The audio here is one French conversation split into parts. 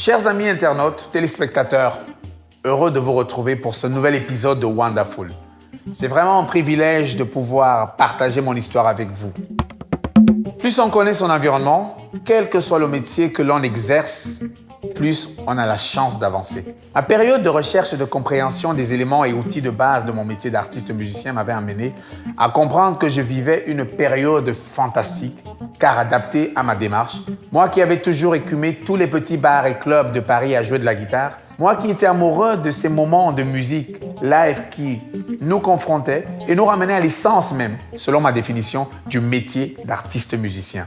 Chers amis internautes, téléspectateurs, heureux de vous retrouver pour ce nouvel épisode de Wonderful. C'est vraiment un privilège de pouvoir partager mon histoire avec vous. Plus on connaît son environnement, quel que soit le métier que l'on exerce, plus on a la chance d'avancer. Ma période de recherche et de compréhension des éléments et outils de base de mon métier d'artiste musicien m'avait amené à comprendre que je vivais une période fantastique, car adaptée à ma démarche. Moi qui avais toujours écumé tous les petits bars et clubs de Paris à jouer de la guitare, moi qui étais amoureux de ces moments de musique live qui nous confrontaient et nous ramenaient à l'essence même, selon ma définition, du métier d'artiste musicien.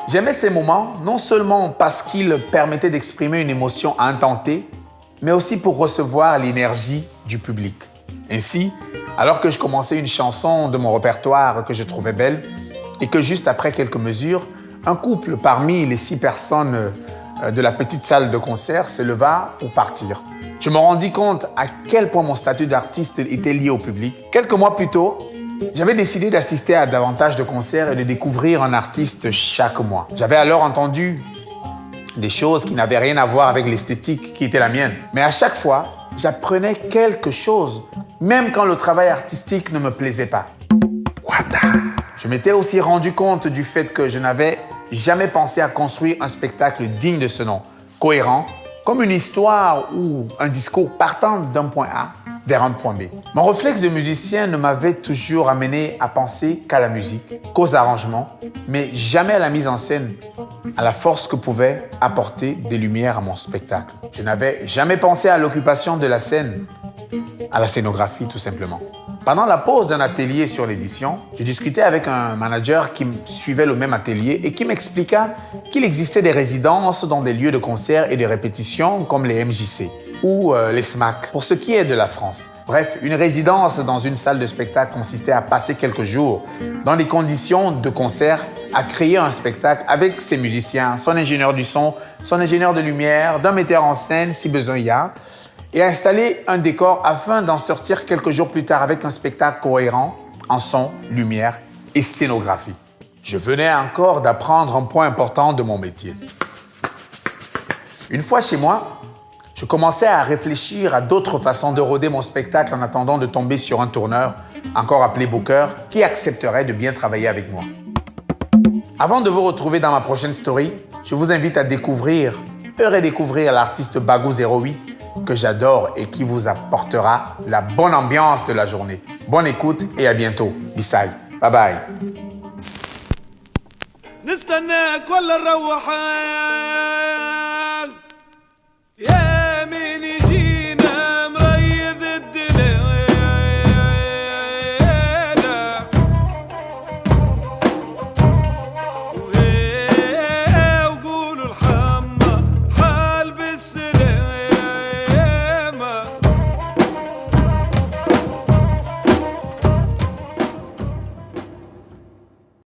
J'aimais ces moments non seulement parce qu'ils permettaient d'exprimer une émotion à un temps T, mais aussi pour recevoir l'énergie du public. Ainsi, alors que je commençais une chanson de mon répertoire que je trouvais belle et que juste après quelques mesures, un couple parmi les 6 personnes de la petite salle de concert se leva pour partir. Je me rendis compte à quel point mon statut d'artiste était lié au public. Quelques mois plus tôt, j'avais décidé d'assister à davantage de concerts et de découvrir un artiste chaque mois. J'avais alors entendu des choses qui n'avaient rien à voir avec l'esthétique qui était la mienne. Mais à chaque fois, j'apprenais quelque chose, même quand le travail artistique ne me plaisait pas. Je m'étais aussi rendu compte du fait que je n'avais jamais pensé à construire un spectacle digne de ce nom, cohérent, comme une histoire ou un discours partant d'un point A vers un point B. Mon réflexe de musicien ne m'avait toujours amené à penser qu'à la musique, qu'aux arrangements, mais jamais à la mise en scène, à la force que pouvait apporter des lumières à mon spectacle. Je n'avais jamais pensé à l'occupation de la scène, à la scénographie tout simplement. Pendant la pause d'un atelier sur l'édition, je discutais avec un manager qui suivait le même atelier et qui m'expliqua qu'il existait des résidences dans des lieux de concert et de répétition comme les MJC ou les SMAC, pour ce qui est de la France. Bref, une résidence dans une salle de spectacle consistait à passer quelques jours dans des conditions de concert, à créer un spectacle avec ses musiciens, son ingénieur du son, son ingénieur de lumière, d'un metteur en scène si besoin y a, et à installer un décor afin d'en sortir quelques jours plus tard avec un spectacle cohérent en son, lumière et scénographie. Je venais encore d'apprendre un point important de mon métier. Une fois chez moi, je commençais à réfléchir à d'autres façons de roder mon spectacle en attendant de tomber sur un tourneur, encore appelé booker, qui accepterait de bien travailler avec moi. Avant de vous retrouver dans ma prochaine story, je vous invite à découvrir et redécouvrir l'artiste Bagou08 que j'adore et qui vous apportera la bonne ambiance de la journée. Bonne écoute et à bientôt. Bissaï. Bye bye.